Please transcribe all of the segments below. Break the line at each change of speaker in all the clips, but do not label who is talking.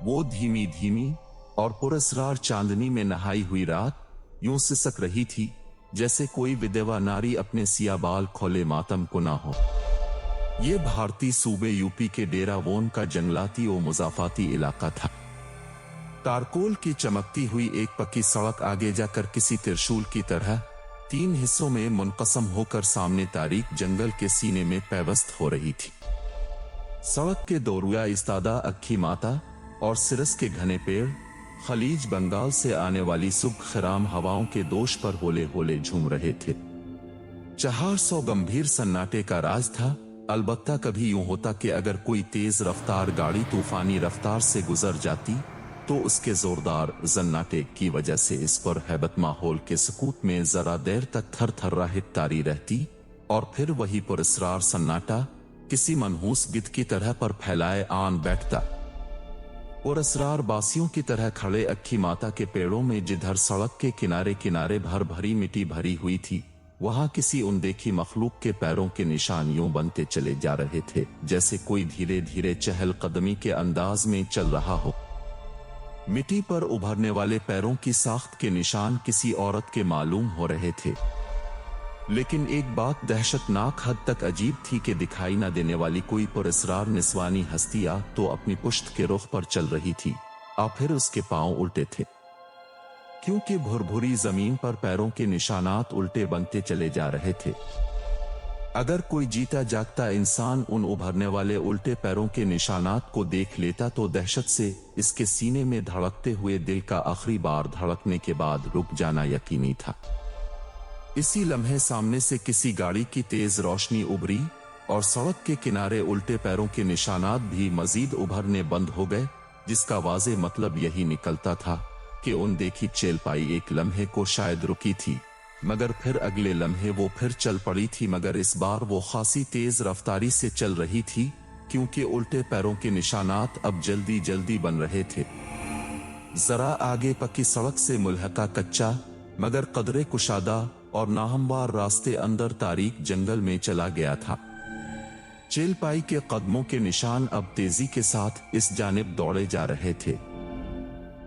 वो धीमी धीमी और पुरस्कार चांदनी में नहाई हुई रात यूं सिसक रही थी जैसे कोई विधवा नारी अपने सिया बाल खोले मातम को ना हो। ये भारतीय सूबे यूपी के डेरावोन का जंगलाती और मुजाफाती इलाका था। तारकोल की चमकती हुई एक पक्की सड़क आगे जाकर किसी त्रिशूल की तरह 3 हिस्सों में मुनक़सम होकर सामने तारीक जंगल के सीने में पैवस्त हो रही थी। सड़क के दोरुया इस्तादा अक्खी माता और सिरस के घने पेड़ खलीज बंगाल से आने वाली सुबह खराम हवाओं के दोष पर होले होले झूम रहे थे। 400 गंभीर सन्नाटे का राज था। अलबत्ता कभी यूं होता कि अगर कोई तेज रफ्तार गाड़ी तूफानी रफ्तार से गुजर जाती तो उसके जोरदार सन्नाटे की वजह से इस पर हैबत माहौल के सुकूत में जरा देर तक थर थर्राहट तारी रहती और फिर वही पुरस्कार सन्नाटा किसी मनहूस गिद्ध की तरह पर फैलाए आन बैठता। पुरस्कार बासियों की तरह खड़े अक्खी माता के पेड़ों में जिधर सड़क के किनारे किनारे भर भरी मिट्टी भरी हुई थी वहां किसी अनदेखी मखलूक के पैरों के निशान यूं बनते चले जा रहे थे जैसे कोई धीरे धीरे चहल कदमी के अंदाज में चल रहा हो। मिट्टी पर उभरने वाले पैरों की साख्त के निशान किसी औरत के मालूम हो रहे थे। लेकिन एक बात दहशतनाक हद तक अजीब थी कि दिखाई न देने वाली कोई पुरस्कार निस्वानी हस्तियां तो अपनी पुश्त के रुख पर चल रही थी और फिर उसके पांव उल्टे थे क्योंकि भुरभुरी जमीन पर पैरों के निशानात उल्टे बनते चले जा रहे थे। अगर कोई जीता जागता इंसान उन उभरने वाले उल्टे पैरों के निशानात को देख लेता तो दहशत से इसके सीने में धड़कते हुए दिल का आखिरी बार धड़कने के बाद रुक जाना यकीनी था। इसी लम्हे सामने से किसी गाड़ी की तेज रोशनी उभरी और सड़क के किनारे उल्टे पैरों के निशानात भी मजीद उभरने बंद हो गए, जिसका वाज़े मतलब यही निकलता था कि उन देखी चेलपाई एक लम्हे को शायद रुकी थी मगर फिर अगले लम्हे वो फिर चल पड़ी थी, मगर इस बार वो खासी तेज रफ्तारी से चल रही थी क्योंकि उल्टे पैरों के निशानात अब जल्दी जल्दी बन रहे थे। जरा आगे पक्की सड़क से मुल्हका कच्चा मगर कदरे कुशादा और नाहमवार रास्ते अंदर तारीक जंगल में चला गया था। चेलपाई के कदमों के निशान अब तेजी के साथ इस जानिब दौड़े जा रहे थे।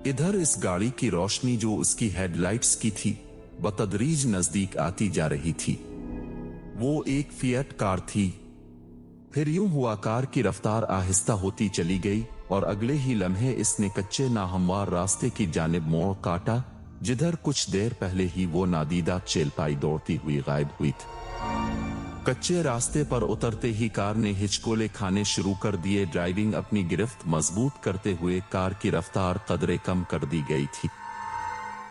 इधर इस गाड़ी की रोशनी जो उसकी हेडलाइट्स की थी बतदरीज नजदीक आती जा रही थी। वो एक फिएट कार थी। फिर यूं हुआ कार की रफ्तार आहिस्ता होती चली गई और अगले ही लम्हे इसने कच्चे नाहमवार रास्ते की जानिब मोड़ काटा जिधर कुछ देर पहले ही वो नादीदा चेलपाई दौड़ती हुई गायब हुई थी। कच्चे रास्ते पर उतरते ही कार ने हिचकोले खाने शुरू कर दिए। ड्राइविंग अपनी गिरफ्त मजबूत करते हुए कार की रफ्तार कदरे कम कर दी गई थी।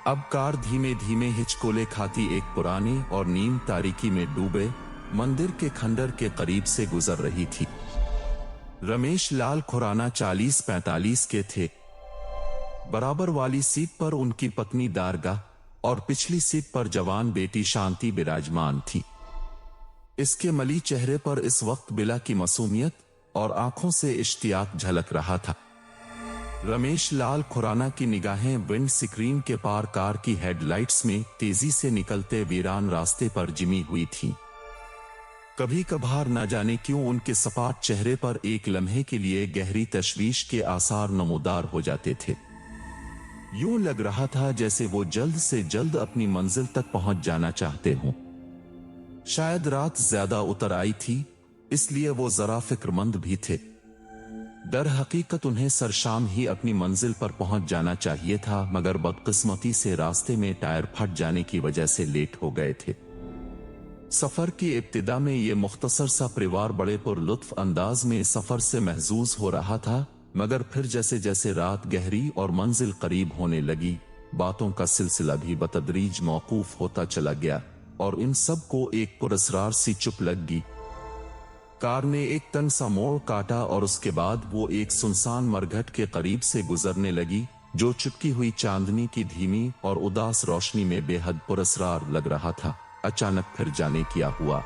अब कार धीमे धीमे हिचकोले खाती एक पुरानी और नीम तारीकी में डूबे मंदिर के खंडर के करीब से गुजर रही थी। रमेश लाल खुराना 40-45 के थे। बराबर वाली सीट पर उनकी पत्नी दारगा और पिछली सीट पर जवान बेटी शांति विराजमान थी। इसके मली चेहरे पर इस वक्त बिला की मासूमियत और आंखों से इश्तियाक झलक रहा था। रमेश लाल खुराना की निगाहें विंड स्क्रीन के पार कार की हेडलाइट्स में तेजी से निकलते वीरान रास्ते पर जिमी हुई थीं। कभी कभार न जाने क्यों उनके सपाट चेहरे पर एक लम्हे के लिए गहरी तशवीश के आसार नमूदार हो जाते थे। यूं लग रहा था जैसे वो जल्द से जल्द अपनी मंजिल तक पहुंच जाना चाहते हों। शायद रात ज्यादा उतर आई थी इसलिए वो जरा फिक्रमंद भी थे। दर हकीकत उन्हें सरशाम ही अपनी मंजिल पर पहुंच जाना चाहिए था मगर बदकिस्मती से रास्ते में टायर फट जाने की वजह से लेट हो गए थे। सफर की इब्तिदा में ये मुख्तसर सा परिवार बड़े पुरलुत्फ अंदाज में सफर से महजूज हो रहा था मगर फिर जैसे जैसे रात गहरी और मंजिल करीब होने लगी बातों का सिलसिला भी बतदरीज मौकूफ होता चला गया और इन सब को एक पुरस्कार सी चुप लग गई। कार ने एक तन सा मोड़ काटा और उसके बाद वो एक सुनसान मरघट के करीब से गुजरने लगी जो चिपकी हुई चांदनी की धीमी और उदास रोशनी में बेहद पुरस्कार लग रहा था। अचानक फिर जाने क्या हुआ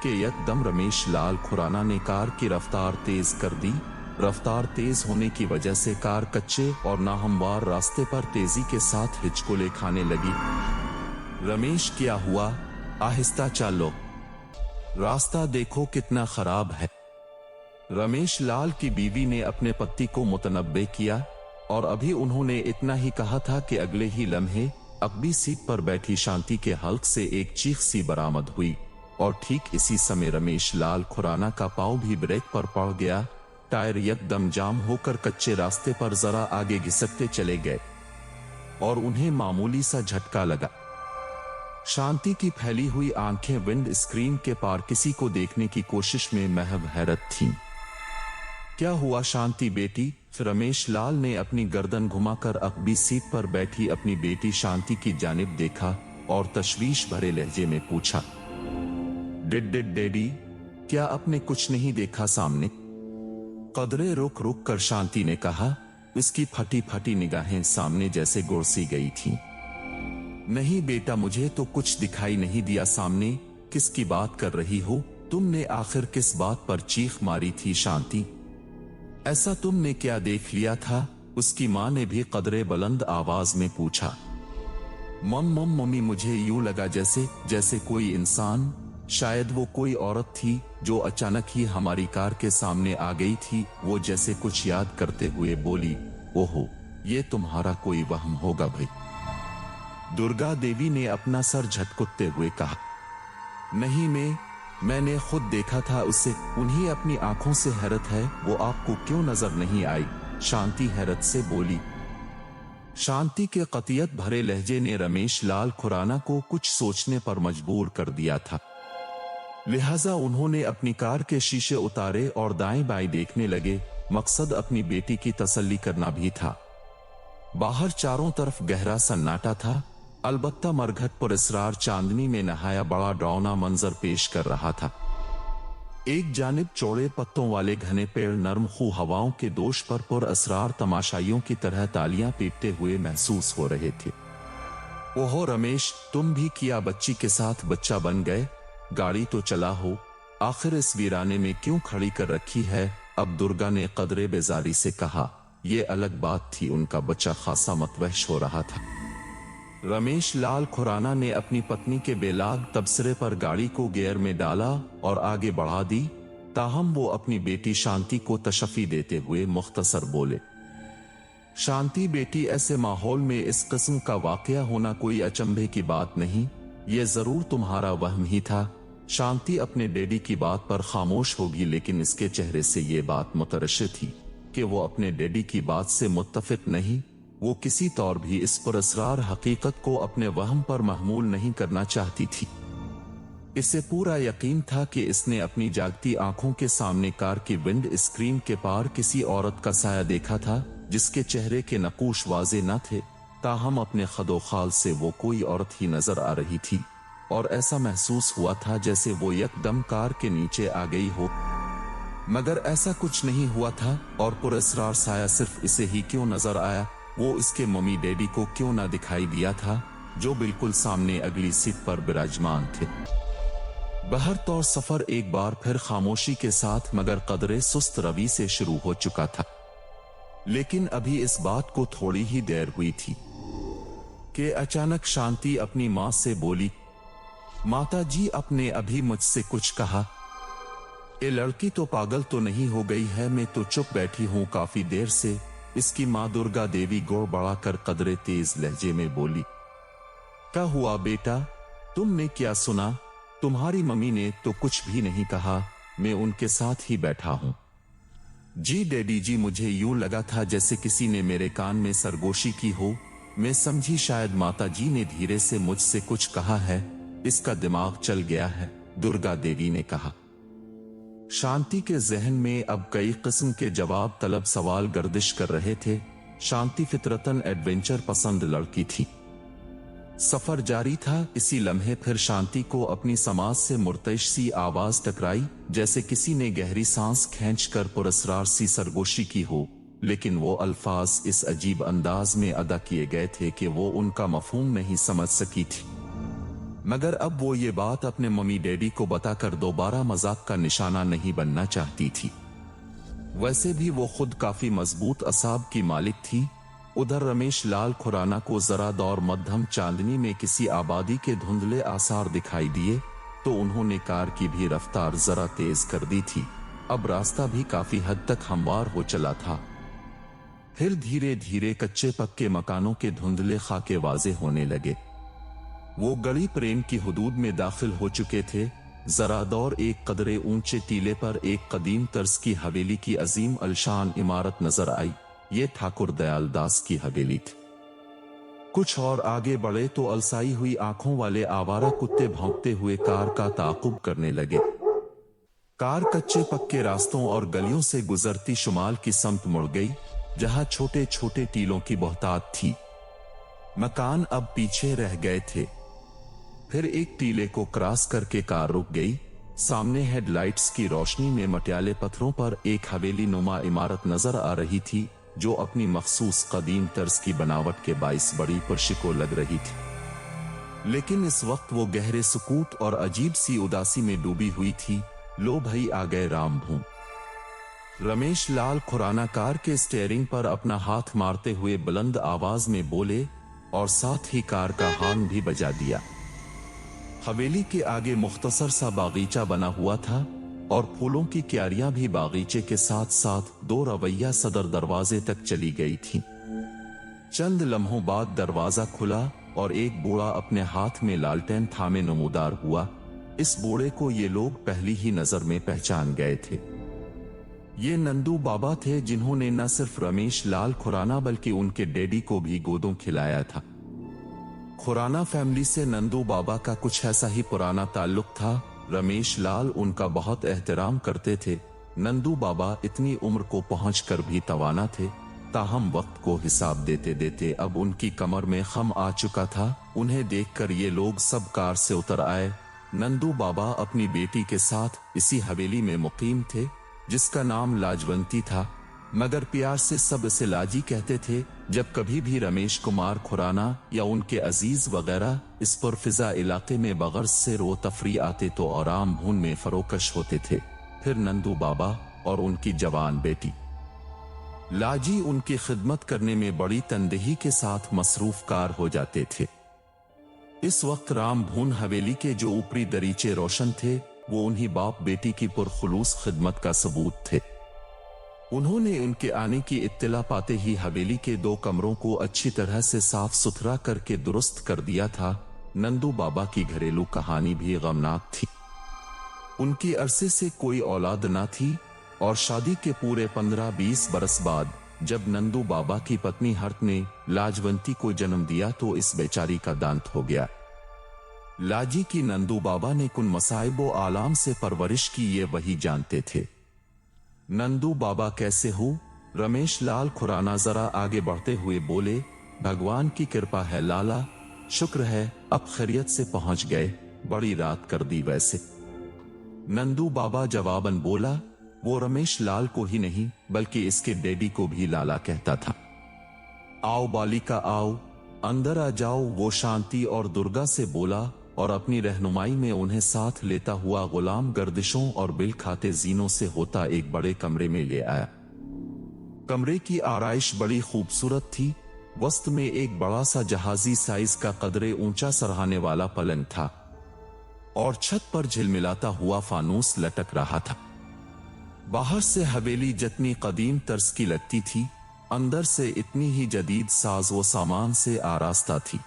कि यकदम रमेश लाल खुराना ने कार की रफ्तार तेज कर दी। रफ्तार तेज होने की वजह से कार कच्चे और नाहमवार रास्ते पर तेजी के साथ हिचकोले खाने लगी। रमेश क्या हुआ? आहिस्ता चलो, रास्ता देखो कितना खराब है। रमेश लाल की बीवी ने अपने पति को मुतनब्बे किया और अभी उन्होंने इतना ही कहा था कि अगले ही लम्हे अगली सीट पर बैठी शांति के हल्क से एक चीख सी बरामद हुई और ठीक इसी समय रमेश लाल खुराना का पांव भी ब्रेक पर पड़ गया। टायर एकदम जाम होकर कच्चे रास्ते पर जरा आगे घिसकते चले गए और उन्हें मामूली सा झटका लगा। शांति की फैली हुई आंखें विंड स्क्रीन के पार किसी को देखने की कोशिश में महव हैरत थीं। क्या हुआ शांति बेटी? रमेश लाल ने अपनी गर्दन घुमाकर अगली सीट पर बैठी अपनी बेटी शांति की जानिब देखा और तशवीश भरे लहजे में पूछा, डैडी, क्या आपने कुछ नहीं देखा सामने? कदरे रुक रुक कर शांति ने कहा। इसकी फटी फटी निगाहें सामने जैसे गुड़सी गई थीं। नहीं बेटा, मुझे तो कुछ दिखाई नहीं दिया सामने। किसकी बात कर रही हो? तुमने आखिर किस बात पर चीख मारी थी शांति? ऐसा तुमने क्या देख लिया था? उसकी मां ने भी कदरे बुलंद आवाज में पूछा। मम्मी, मुझे यूं लगा जैसे कोई इंसान, शायद वो कोई औरत थी जो अचानक ही हमारी कार के सामने आ गई थी। वो जैसे कुछ याद करते हुए बोली, ओहो, ये तुम्हारा कोई वहम होगा भाई। दुर्गा देवी ने अपना सर झटकुते हुए कहा, नहीं, मैंने खुद देखा था उसे। उन्हें अपनी आंखों से हैरत है, वो आपको क्यों नजर नहीं आई? शांति हैरत से बोली। शांति के कतियत भरे लहजे ने रमेश लाल खुराना को कुछ सोचने पर मजबूर कर दिया था। लिहाजा उन्होंने अपनी कार के शीशे उतारे और दाएं बाएं देखने लगे। मकसद अपनी बेटी की तसल्ली करना भी था। बाहर चारों तरफ गहरा सन्नाटा था। अलबत्ता मरघट पुरस्रार चांदनी में नहाया बड़ा डरावना मंजर पेश कर रहा था। एक जानिब चौड़े पत्तों वाले घने पेड़ नरम खू हवाओं के दोष पर पुरअसरार तमाशाइयों की तरह तालियां पीटते हुए महसूस हो रहे थे। ओहो रमेश, तुम भी किया बच्ची के साथ बच्चा बन गए? गाड़ी तो चला हो, आखिर इस वीराने में क्यों खड़ी कर रखी है? अब दुर्गा ने कदरे बेजारी से कहा। यह अलग बात थी, उनका बच्चा खासा मतवहश हो रहा था। रमेश लाल खुराना ने अपनी पत्नी के बेलाग तबसरे पर गाड़ी को गियर में डाला और आगे बढ़ा दी। ताहम वो अपनी बेटी शांति को तशफी देते हुए मुख्तसर बोले, शांति बेटी, ऐसे माहौल में इस किस्म का वाकया होना कोई अचंभे की बात नहीं। ये जरूर तुम्हारा वहम ही था। शांति अपने डैडी की बात पर खामोश होगी, लेकिन इसके चेहरे से ये बात मुतरश्शिर थी कि वो अपने डैडी की बात से मुत्तफिक नहीं। वो किसी तौर भी इस पुरअसरार हकीकत को अपने वहम पर महमूल नहीं करना चाहती थी। इसे पूरा यकीन था कि इसने अपनी जागती आंखों के सामने कार की विंड स्क्रीन के पार किसी औरत का साया देखा था, जिसके चेहरे के नकूश वाजे न थे। ताहम अपने खदोखाल से वो कोई औरत ही नजर आ रही थी और ऐसा महसूस हुआ था जैसे वो यकदम कार के नीचे आ गई हो। मगर ऐसा कुछ नहीं हुआ था। और पुरअसरार साया सिर्फ इसे ही क्यों नजर आया? वो इसके मम्मी डैडी को क्यों ना दिखाई दिया था, जो बिल्कुल सामने अगली सीट पर विराजमान थे। बहर तौर सफर एक बार फिर खामोशी के साथ मगर कदरे सुस्त रवि से शुरू हो चुका था। लेकिन अभी इस बात को थोड़ी ही देर हुई थी कि अचानक शांति अपनी मां से बोली, माता जी, आपने अभी मुझसे कुछ कहा? ये लड़की तो पागल तो नहीं हो गई है? मैं तो चुप बैठी हूं काफी देर से। इसकी मां दुर्गा देवी गोड़ बढ़ाकर कदरे तेज लहजे में बोली, क्या हुआ बेटा, तुमने क्या सुना? तुम्हारी मम्मी ने तो कुछ भी नहीं कहा, मैं उनके साथ ही बैठा हूं। जी डैडी जी, मुझे यूं लगा था जैसे किसी ने मेरे कान में सरगोशी की हो। मैं समझी शायद माता जी ने धीरे से मुझसे कुछ कहा है, इसका दिमाग चल गया है, दुर्गा देवी ने कहा। शांति के जहन में अब कई किस्म के जवाब तलब सवाल गर्दिश कर रहे थे। शांति फितरतन एडवेंचर पसंद लड़की थी। सफर जारी था। इसी लम्हे फिर शांति को अपनी समाज से मुर्तइश सी आवाज टकराई, जैसे किसी ने गहरी सांस खींचकर पुरअसरार सी सरगोशी की हो। लेकिन वो अल्फाज इस अजीब अंदाज में अदा किए गए थे कि वो उनका मफहूम नहीं समझ सकी थी। मगर अब वो ये बात अपने मम्मी डैडी को बताकर दोबारा मजाक का निशाना नहीं बनना चाहती थी। वैसे भी वो खुद काफी मजबूत असाब की मालिक थी। उधर रमेश लाल खुराना को जरा दौर मध्यम चांदनी में किसी आबादी के धुंधले आसार दिखाई दिए तो उन्होंने कार की भी रफ्तार जरा तेज कर दी थी। अब रास्ता भी काफी हद तक हमवार हो चला था। फिर धीरे धीरे कच्चे पक्के मकानों के धुंधले खाके वाजे होने लगे। वो गली प्रेम की हुदूद में दाखिल हो चुके थे। जरा दौर एक कदरे ऊंचे टीले पर एक कदीम तर्ज की हवेली की अजीम अलशान इमारत नजर आई। ये ठाकुर दयाल दास की हवेली थी। कुछ और आगे बढ़े तो अलसाई हुई आंखों वाले आवारा कुत्ते भौंकते हुए कार का ताक़ुब करने लगे। कार कच्चे पक्के रास्तों और गलियों से गुजरती शुमाल की समत मुड़ गई, जहां छोटे छोटे टीलों की बहुतात थी। मकान अब पीछे रह गए थे। फिर एक टीले को क्रॉस करके कार रुक गई। सामने हेडलाइट्स की रोशनी में मटियाले पत्थरों पर एक हवेली नुमा इमारत नजर आ रही थी, जो अपनी मखसूस कदीम तर्ज की बनावट के बाइस बड़ी पुरशिको लग रही थी। लेकिन इस वक्त वो गहरे सुकूत और अजीब सी उदासी में डूबी हुई थी। लो भाई आ गए रामभूम। रमेश लाल खुराना कार के स्टीयरिंग पर अपना हाथ मारते हुए बुलंद आवाज में बोले और साथ ही कार का हॉर्न भी बजा दिया। हवेली के आगे मुख्तसर सा बागीचा बना हुआ था और फूलों की क्यारियां भी बागीचे के साथ साथ दो रवैया सदर दरवाजे तक चली गई थीं। चंद लम्हों बाद दरवाजा खुला और एक बूढ़ा अपने हाथ में लालटेन थामे नमूदार हुआ। इस बूढ़े को ये लोग पहली ही नजर में पहचान गए थे। ये नंदू बाबा थे, जिन्होंने न सिर्फ रमेश लाल खुराना बल्कि उनके डैडी को भी गोदों खिलाया था। खुराना फैमिली से नंदू बाबा का कुछ ऐसा ही पुराना ताल्लुक था। रमेश लाल उनका बहुत एहतराम करते थे। नंदू बाबा इतनी उम्र को पहुंचकर भी तवाना थे, ताहम वक्त को हिसाब देते देते अब उनकी कमर में खम आ चुका था। उन्हें देखकर ये लोग सब कार से उतर आए। नंदू बाबा अपनी बेटी के साथ इसी हवेली में मुकीम थे, जिसका नाम लाजवंती था, मगर प्यार से सब इसे लाजी कहते थे। जब कभी भी रमेश कुमार खुराना या उनके अजीज वगैरह इस पुरफिजा इलाके में बगर्ज से रो तफरी आते तो आराम भून में फरोकश होते थे। फिर नंदू बाबा और उनकी जवान बेटी लाजी उनकी खिदमत करने में बड़ी तनदेही के साथ मसरूफ कार हो जाते थे। इस वक्त राम भून हवेली के जो ऊपरी दरीचे रोशन थे, वो उन्हीं बाप बेटी की पुरखुलूस खिदमत का सबूत थे। उन्होंने उनके आने की इत्तला पाते ही हवेली के दो कमरों को अच्छी तरह से साफ सुथरा करके दुरुस्त कर दिया था। नंदू बाबा की घरेलू कहानी भी गमनाक थी। उनकी अरसे से कोई औलाद न थी और शादी के पूरे 15-20 बरस बाद जब नंदू बाबा की पत्नी हर्त ने लाजवंती को जन्म दिया तो इस बेचारी का दांत हो गया। लाजी की नंदू बाबा ने कुन मसाइब व आलाम से परवरिश की, ये वही जानते थे। नंदू बाबा कैसे हो? रमेश लाल खुराना जरा आगे बढ़ते हुए बोले, भगवान की कृपा है लाला, शुक्र है अब खैरियत से पहुंच गए, बड़ी रात कर दी वैसे। नंदू बाबा जवाबन बोला, वो रमेश लाल को ही नहीं बल्कि इसके डैडी को भी लाला कहता था। आओ बालिका आओ, अंदर आ जाओ। वो शांति और दुर्गा से बोला और अपनी रहनुमाई में उन्हें साथ लेता हुआ गुलाम गर्दिशों और बिल खाते जीनों से होता एक बड़े कमरे में ले आया। कमरे की आराइश बड़ी खूबसूरत थी। वस्त में एक बड़ा सा जहाजी साइज का कदरे ऊंचा सरहाने वाला पलंग था और छत पर झिलमिलाता हुआ फानूस लटक रहा था। बाहर से हवेली जितनी कदीम तर्ज की लगती थी, अंदर से इतनी ही जदीद साज व सामान से आरास्ता थी।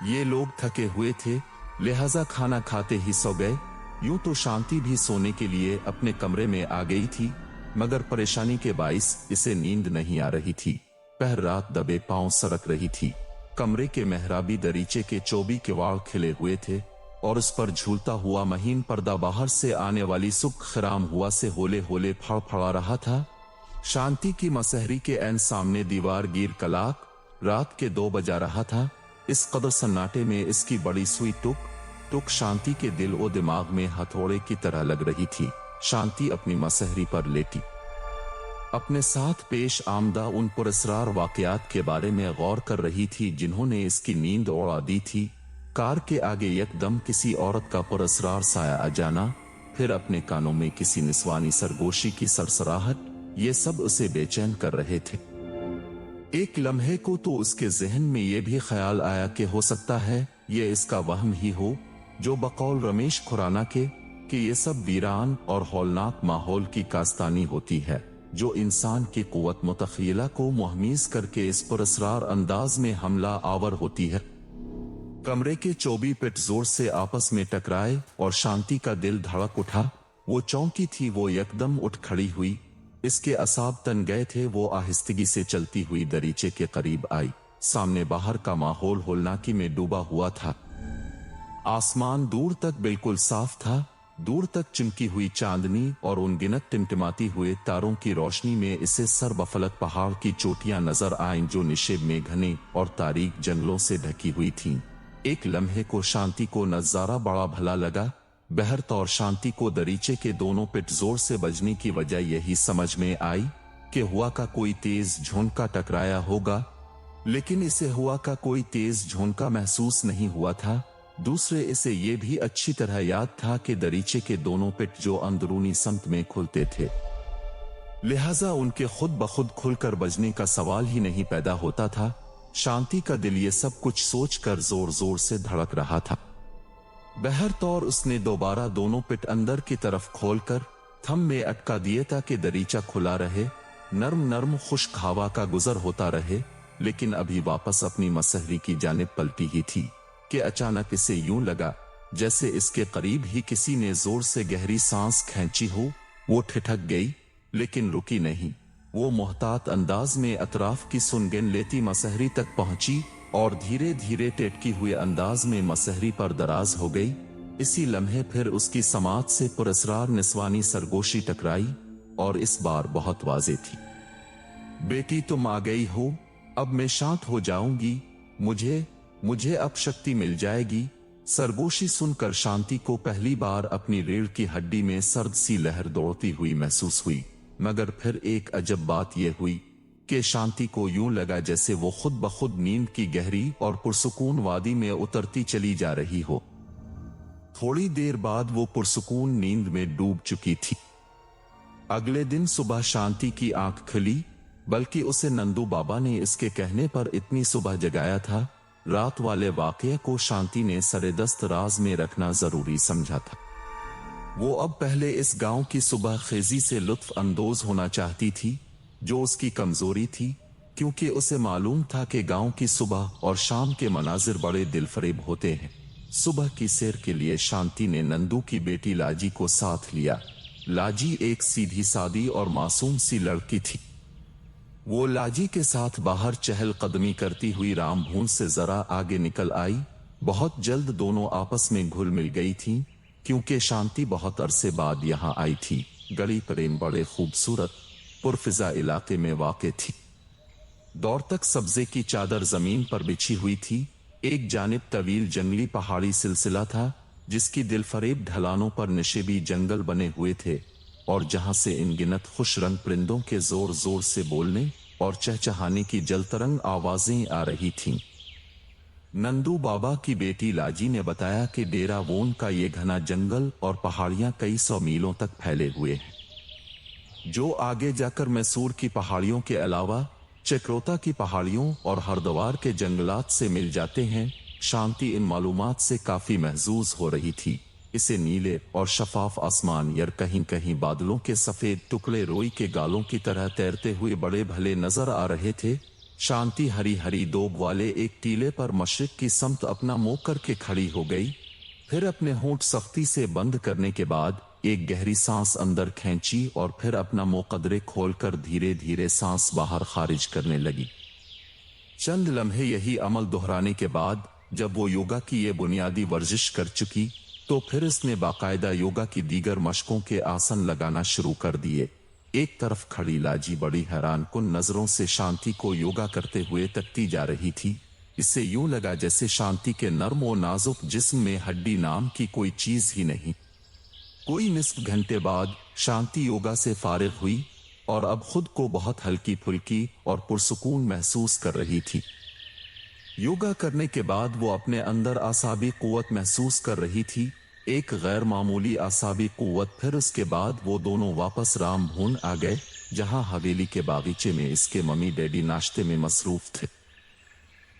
ये लोग थके हुए थे, लिहाजा खाना खाते ही सो गए। यूं तो शांति भी सोने के लिए अपने कमरे में आ गई थी, मगर परेशानी के बाइस इसे नींद नहीं आ रही थी। पहर रात दबे पांव सरक रही थी। कमरे के मेहराबी दरीचे के चौबी किवाड़ खिले हुए थे और उस पर झूलता हुआ महीन पर्दा बाहर से आने वाली सुख खराम हुआ से होले होले फड़फड़ा रहा था। शांति की मसहरी के ऐन सामने दीवार गिर कलाक रात के 2 बजा रहा था। इस कदर सन्नाटे में इसकी बड़ी सुई टुक शांति के दिल और दिमाग में हथौड़े की तरह लग रही थी। शांति अपनी मसहरी पर लेटी अपने साथ पेश आमदा उन पुरस्रार वाकयात के बारे में गौर कर रही थी जिन्होंने इसकी नींद उड़ा दी थी। कार के आगे एकदम किसी औरत का पुरस्रार साया आ जाना, फिर अपने कानों में किसी निस्वानी सरगोशी की सरसराहट, ये सब उसे बेचैन कर रहे थे। एक लम्हे को तो उसके जहन में यह भी ख्याल आया कि हो सकता है ये इसका वहम ही हो, जो बकौल रमेश खुराना के कि ये सब वीरान और हौलनाक माहौल की कास्तानी होती है। जो इंसान की कुव्वत मुतखिला को मुहमीज करके इस पुरस्रार अंदाज में हमला आवर होती है। कमरे के 24 पिट जोर से आपस में टकराए और शांति का दिल धड़क उठा। वो चौंकी थी, वो यकदम उठ खड़ी हुई। इसके असाब तन गए थे। वो आहिस्तगी से चलती हुई दरीचे के करीब आई। सामने बाहर का माहौल होलनाकी में डूबा हुआ था। आसमान दूर तक बिल्कुल साफ था। दूर तक चिमकी हुई चांदनी और उनगिनत टिमटिमाती हुए तारों की रोशनी में इसे सरबफलक पहाड़ की चोटियां नजर आईं जो निशिब में घने और तारीक जंगलों से ढकी हुई थीं। एक लम्हे को शांति को नजारा बड़ा भला लगा। बहरत और शांति को दरीचे के दोनों पिट जोर से बजने की वजह यही समझ में आई कि हुआ का कोई तेज झोंका टकराया होगा, लेकिन इसे हुआ का कोई तेज झोंका महसूस नहीं हुआ था। दूसरे, इसे ये भी अच्छी तरह याद था कि दरीचे के दोनों पिट जो अंदरूनी समत में खुलते थे, लिहाजा उनके खुद ब खुद खुलकर बजने का सवाल ही नहीं पैदा होता था। शांति का दिल ये सब कुछ सोचकर जोर जोर से धड़क रहा था। बहरतौर उसने दोबारा दोनों पिट अंदर की तरफ खोलकर थम में अटका दिए ताकि दरीचा खुला रहे, नर्म नर्म खुश्क हवा का गुजर होता रहे। लेकिन अभी वापस अपनी मसहरी की जानिब पलटी ही थी कि अचानक इसे यूं लगा जैसे इसके करीब ही किसी ने जोर से गहरी सांस खींची हो। वो ठिठक गई, लेकिन रुकी नहीं। वो मोहतात अंदाज में अतराफ की सुनगिन लेती मसहरी तक पहुंची और धीरे धीरे टेटकी हुए अंदाज में मसहरी पर दराज हो गई। इसी लम्हे फिर उसकी समात से पुरस्रार निस्वानी सरगोशी टकराई और इस बार बहुत वाज़े थी। बेटी, तुम आ गई हो। अब मैं शांत हो जाऊंगी। मुझे अब शक्ति मिल जाएगी। सरगोशी सुनकर शांति को पहली बार अपनी रीढ़ की हड्डी में सर्द सी लहर दौड़ती हुई महसूस हुई। मगर फिर एक अजब बात यह हुई कि शांति को यूं लगा जैसे वो खुद ब खुद नींद की गहरी और पुरसुकून वादी में उतरती चली जा रही हो। थोड़ी देर बाद वो पुरसुकून नींद में डूब चुकी थी। अगले दिन सुबह शांति की आंख खुली, बल्कि उसे नंदू बाबा ने इसके कहने पर इतनी सुबह जगाया था। रात वाले वाकये को शांति ने सरेदस्त राज में रखना जरूरी समझा था। वो अब पहले इस गांव की सुबह खेजी से लुत्फ अंदोज होना चाहती थी, जो उसकी कमजोरी थी, क्योंकि उसे मालूम था कि गांव की सुबह और शाम के मनाजिर बड़े दिलफरेब होते हैं। सुबह की सैर के लिए शांति ने नंदू की बेटी लाजी को साथ लिया। लाजी एक सीधी सादी और मासूम सी लड़की थी। वो लाजी के साथ बाहर चहल कदमी करती हुई रामभून से जरा आगे निकल आई। बहुत जल्द दोनों आपस में घुल मिल गई थीं, क्योंकि शांति बहुत अरसे बाद यहाँ आई थी। गली प्रेम बड़े खूबसूरत पुरफिजा इलाके में वाक़े थी। दौर तक सब्जे की चादर जमीन पर बिछी हुई थी। एक जानिब तवील जंगली पहाड़ी सिलसिला था, जिसकी दिलफरेब ढलानों पर निशिबी जंगल बने हुए थे और जहां से इनगिनत खुश रंग परिंदों के जोर जोर से बोलने और चहचहाने की जलतरंग आवाजें आ रही थीं। नंदू बाबा की बेटी लाजी ने बताया कि डेरा वोन का ये घना जंगल और पहाड़ियां कई 100 मीलों तक फैले हुए हैं, जो आगे जाकर मैसूर की पहाड़ियों के अलावा चक्रोता की पहाड़ियों और हरद्वार के जंगलात से मिल जाते हैं। शांति इन मालूमात से काफी महजूज हो रही थी। इसे नीले और शफाफ आसमान या कहीं कहीं बादलों के सफेद टुकड़े रोई के गालों की तरह तैरते हुए बड़े भले नजर आ रहे थे। शांति हरी हरी दोब वाले एक टीले पर मशरिक की समत अपना मुंह करके खड़ी हो गई। फिर अपने होंठ सख्ती से बंद करने के बाद एक गहरी सांस अंदर खींची और फिर अपना मुकदरे खोलकर धीरे धीरे सांस बाहर खारिज करने लगी। चंद लम्हे यही अमल दोहराने के बाद जब वो योगा की ये बुनियादी वर्जिश कर चुकी, तो फिर इसने बाकायदा योगा की दीगर मशकों के आसन लगाना शुरू कर दिए। एक तरफ खड़ी लाजी बड़ी हैरानकुन नजरों से शांति को योगा करते हुए तकती जा रही थी। इससे यूं लगा जैसे शांति के नर्म और नाजुक जिस्म में हड्डी नाम की कोई चीज ही नहीं। कोई निस्फ घंटे बाद शांति योगा से फारिग हुई और अब खुद को बहुत हल्की फुल्की और पुरसुकून महसूस कर रही थी। योगा करने के बाद वो अपने अंदर आसाबी कुव्वत महसूस कर रही थी, एक गैर मामूली आसाबी कुव्वत। फिर उसके बाद वो दोनों वापस रामभून आ गए, जहां हवेली के बागीचे में इसके मम्मी डैडी नाश्ते में मसरूफ थे।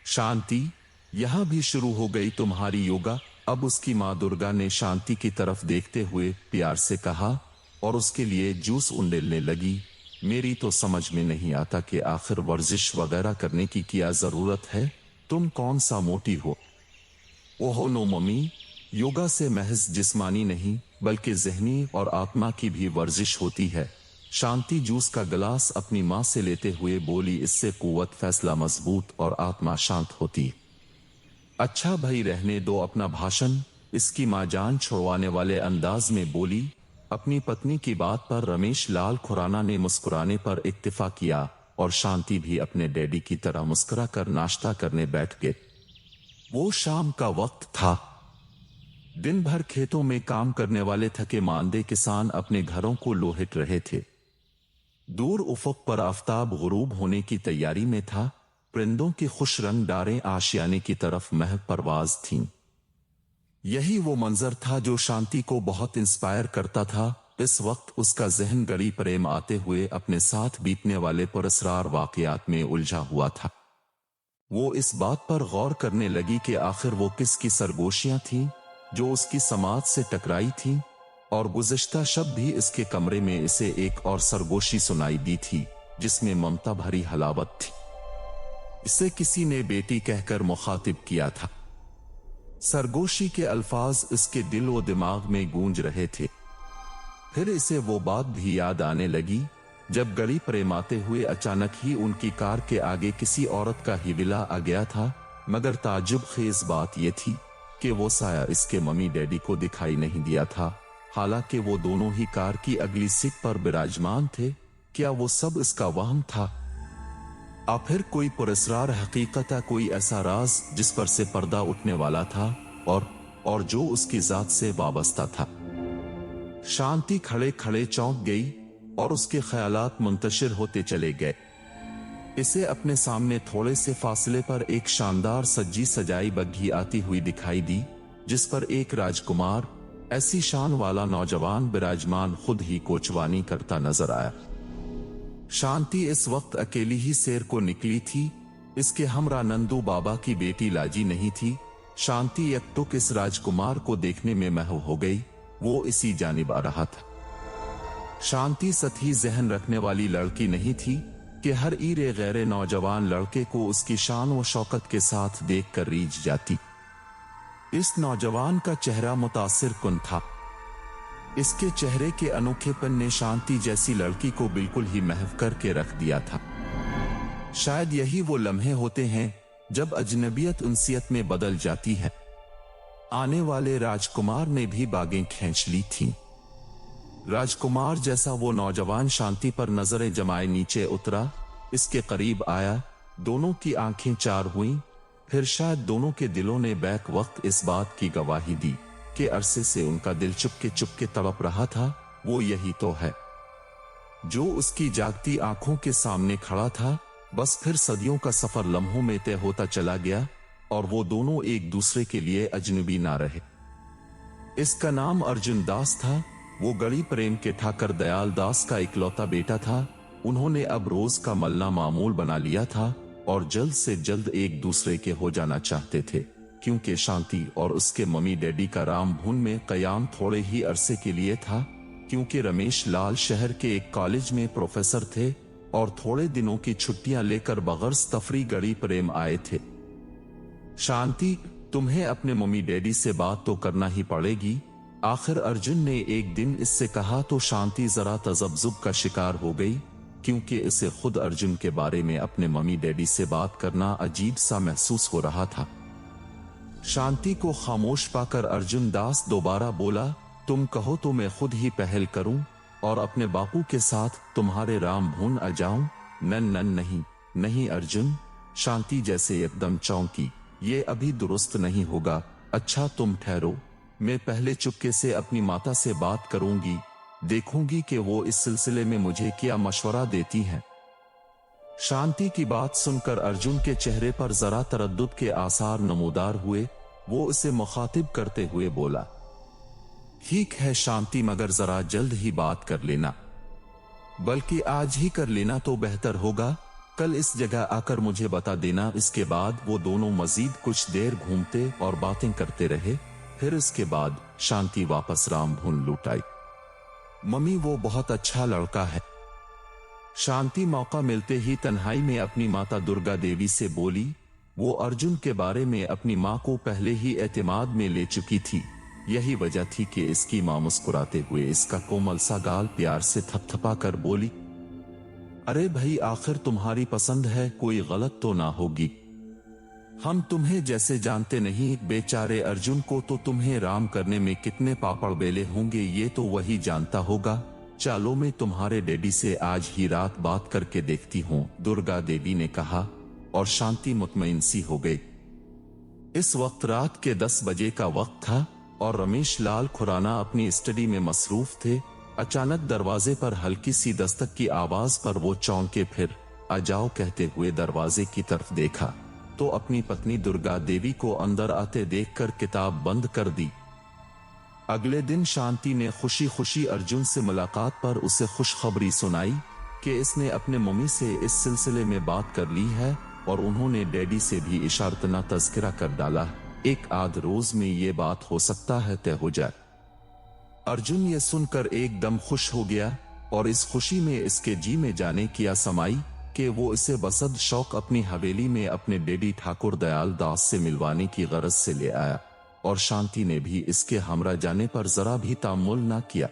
शांति, यहां भी शुरू हो गई तुम्हारी योगा? अब उसकी मां दुर्गा ने शांति की तरफ देखते हुए प्यार से कहा और उसके लिए जूस उंडेलने लगी। मेरी तो समझ में नहीं आता कि आखिर वर्जिश वगैरह करने की क्या जरूरत है। तुम कौन सा मोटी हो। ओहो नो मम्मी, योगा से महज जिस्मानी नहीं बल्कि जहनी और आत्मा की भी वर्जिश होती है। शांति जूस का गिलास अपनी माँ से लेते हुए बोली, इससे कुव्वत फैसला मजबूत और आत्मा शांत होती। अच्छा भाई रहने दो अपना भाषण, इसकी माँ जान छुड़वाने वाले अंदाज में बोली। अपनी पत्नी की बात पर रमेश लाल खुराना ने मुस्कुराने पर इत्तेफा किया और शांति भी अपने डैडी की तरह मुस्कुरा कर नाश्ता करने बैठ गए। वो शाम का वक्त था। दिन भर खेतों में काम करने वाले थके मांदे किसान अपने घरों को लोहिट रहे थे। दूर उफक पर आफताब गुरूब होने की तैयारी में था। परिंदों की खुश रंगदारें आशियाने की तरफ महव परवाज थीं। यही वो मंजर था जो शांति को बहुत इंस्पायर करता था। इस वक्त उसका जहन गड़ी प्रेम आते हुए अपने साथ बीतने वाले पुरस्कार वाकयात में उलझा हुआ था। वो इस बात पर गौर करने लगी कि आखिर वो किसकी सरगोशियां थीं जो उसकी समाज से टकराई थीं, और गुज़िश्ता शब भी इसके कमरे में इसे एक और सरगोशी सुनाई दी थी जिसमें ममता भरी हलावत थी। इसे किसी ने बेटी कहकर मुखातिब किया था। सरगोशी के अल्फाज इसके दिल व दिमाग में गूंज रहे थे। फिर इसे वो बात भी याद आने लगी जब गली प्रेमाते हुए अचानक ही उनकी कार के आगे किसी औरत का ही विला आ गया था। मगर ताज्जुब खेज बात यह थी कि वो साया इसके मम्मी डैडी को दिखाई नहीं दिया था, हालांकि वो दोनों ही कार की अगली सीट पर विराजमान थे। क्या वो सब इसका वहम था? आखिर कोई पुरस्कार हकीकत, कोई ऐसा राज जिस पर से पर्दा उठने वाला था और जो उसकी जात से वाबस्ता था। शांति खड़े खड़े चौंक गई और उसके ख्यालात मुंतशिर होते चले गए। इसे अपने सामने थोड़े से फासले पर एक शानदार सज्जी सजाई बग्घी आती हुई दिखाई दी जिस पर एक राजकुमार, ऐसी शान वाला नौजवान विराजमान खुद ही कोचवानी करता नजर आया। शांति इस वक्त अकेली ही सैर को निकली थी। इसके हमरा नंदू बाबा की बेटी लाजी नहीं थी। शांति यकतुक इस राजकुमार को देखने में महव हो गई। वो इसी जानिब आ रहा था। शांति सतही जहन रखने वाली लड़की नहीं थी कि हर ईरे गैरे नौजवान लड़के को उसकी शान व शौकत के साथ देखकर रीझ जाती। इस नौजवान का चेहरा मुतासिर कुन था। इसके चेहरे के अनोखेपन ने शांति जैसी लड़की को बिल्कुल ही महव करके रख दिया था। शायद यही वो लम्हे होते हैं जब अजनबियत उनसियत में बदल जाती है। आने वाले राजकुमार ने भी बागें खींच ली थीं। राजकुमार जैसा वो नौजवान शांति पर नजरें जमाए नीचे उतरा, इसके करीब आया। दोनों की आंखें चार हुईं। फिर शायद दोनों के दिलों ने बैक वक्त इस बात की गवाही दी कि अरसे से उनका दिल चुपके चुपके तड़प रहा था। वो यही तो है जो उसकी जागती आंखों के सामने खड़ा था। बस फिर सदियों का सफर लम्हों में तय होता चला गया और वो दोनों एक दूसरे के लिए अजनबी ना रहे। इसका नाम अर्जुन दास था। वो गड़ी प्रेम के ठाकर दयाल दास का इकलौता बेटा था। उन्होंने अब रोज का मलना मामूल बना लिया था और जल्द से जल्द एक दूसरे के हो जाना चाहते थे, क्योंकि शांति और उसके मम्मी डैडी का रामभुन में कयाम थोड़े ही अरसे के लिए था, क्योंकि रमेश लाल शहर के एक कॉलेज में प्रोफेसर थे और थोड़े दिनों की छुट्टियां लेकर बगैर तफरी गड़ी प्रेम आए थे। शांति, तुम्हें अपने मम्मी डैडी से बात तो करना ही पड़ेगी, आखिर अर्जुन ने एक दिन इससे कहा तो शांति जरा तजब्जुब का शिकार हो गई, क्योंकि इसे खुद अर्जुन के बारे में अपने मम्मी डैडी से बात करना अजीब सा महसूस हो रहा था। शांति को खामोश पाकर अर्जुन दास दोबारा बोला, तुम कहो तो मैं खुद ही पहल करूं और अपने बापू के साथ तुम्हारे रामभुन आ जाऊं। नहीं नहीं अर्जुन, शांति जैसे एकदम चौंकी। ये अभी दुरुस्त नहीं होगा। अच्छा तुम ठहरो, मैं पहले चुपके से अपनी माता से बात करूंगी, देखूंगी कि वो इस सिलसिले में मुझे क्या मशवरा देती हैं। शांति की बात सुनकर अर्जुन के चेहरे पर जरा तरद्दुद के आसार नमूदार हुए। वो उसे मुखातिब करते हुए बोला, ठीक है शांति, मगर जरा जल्द ही बात कर लेना, बल्कि आज ही कर लेना तो बेहतर होगा। कल इस जगह आकर मुझे बता देना। इसके बाद वो दोनों मजीद कुछ देर घूमते और बातें करते रहे। फिर इसके बाद शांति वापस रामभुन लौट आई। मम्मी, वो बहुत अच्छा लड़का है। शांति मौका मिलते ही तन्हाई में अपनी माता दुर्गा देवी से बोली। वो अर्जुन के बारे में अपनी माँ को पहले ही एतमाद में ले चुकी थी। यही वजह थी कि इसकी माँ मुस्कुराते हुए इसका कोमल सा गाल प्यार से थपथपा कर बोली, अरे भाई, आखिर तुम्हारी पसंद है, कोई गलत तो ना होगी। हम तुम्हें जैसे जानते नहीं, बेचारे अर्जुन को तो तुम्हें राम करने में कितने पापड़ बेले होंगे ये तो वही जानता होगा। चलो मैं तुम्हारे डैडी से आज ही रात बात करके देखती हूँ, दुर्गा देवी ने कहा और शांति मुतमईन सी हो गई। इस वक्त रात के 10 बजे का वक्त था और रमेश लाल खुराना अपनी स्टडी में मसरूफ थे। अचानक दरवाजे पर हल्की सी दस्तक की आवाज पर वो चौंके, फिर आ जाओ कहते हुए दरवाजे की तरफ देखा तो अपनी पत्नी दुर्गा देवी को अंदर आते देखकर किताब बंद कर दी। अगले दिन शांति ने खुशी खुशी अर्जुन से मुलाकात पर उसे खुशखबरी सुनाई कि इसने अपने मम्मी से इस सिलसिले में बात कर ली है और उन्होंने डैडी से भी इशारतना तज़किरा कर डाला। एक आध रोज में ये बात हो सकता है तय हो जाए। अर्जुन ये सुनकर एकदम खुश हो गया और इस खुशी में इसके जी में जाने किया समाई कि वो इसे बसद शौक अपनी हवेली में अपने डैडी ठाकुर दयाल दास से मिलवाने की गरज से ले आया और शांति ने भी इसके हमरा जाने पर जरा भी तामुल ना किया।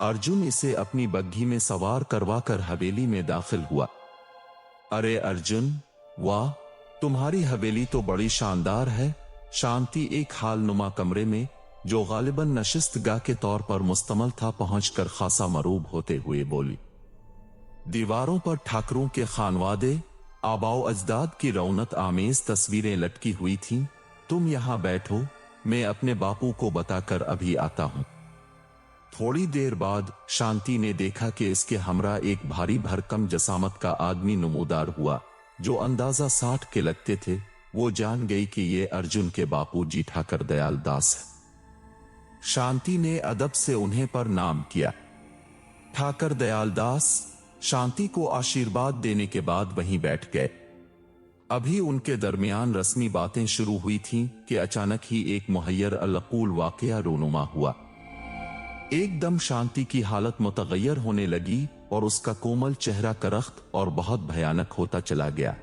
अर्जुन इसे अपनी बग्घी में सवार करवाकर हवेली में दाखिल हुआ। अरे अर्जुन, वाह, तुम्हारी हवेली तो बड़ी शानदार है। शांति एक हालनुमा कमरे में, जो गालिबन नशिस्तगाह के तौर पर मुस्तमल था, पहुंचकर खासा मरूब होते हुए बोली। दीवारों पर ठाकरों के खानवादे, आबाओ अजदाद की रौनक आमेज तस्वीरें लटकी हुई थीं। तुम यहां बैठो, मैं अपने बापू को बताकर अभी आता हूं। थोड़ी देर बाद शांति ने देखा कि इसके हमरा एक भारी भरकम जसामत का आदमी नमूदार हुआ, जो अंदाजा 60 के लगते थे। वो जान गई कि ये अर्जुन के बापू जी ठाकर दयाल दास है। शांति ने अदब से उन्हें पर नाम किया। ठाकर दयाल दास शांति को आशीर्वाद देने के बाद वहीं बैठ गए। अभी उनके दरमियान रस्मी बातें शुरू हुई थीं कि अचानक ही एक मुहैयर अलअक़ूल वाक़या रूनुमा हुआ। एकदम शांति की हालत मुतगय्यर होने लगी और उसका कोमल चेहरा करख्त और बहुत भयानक होता चला गया।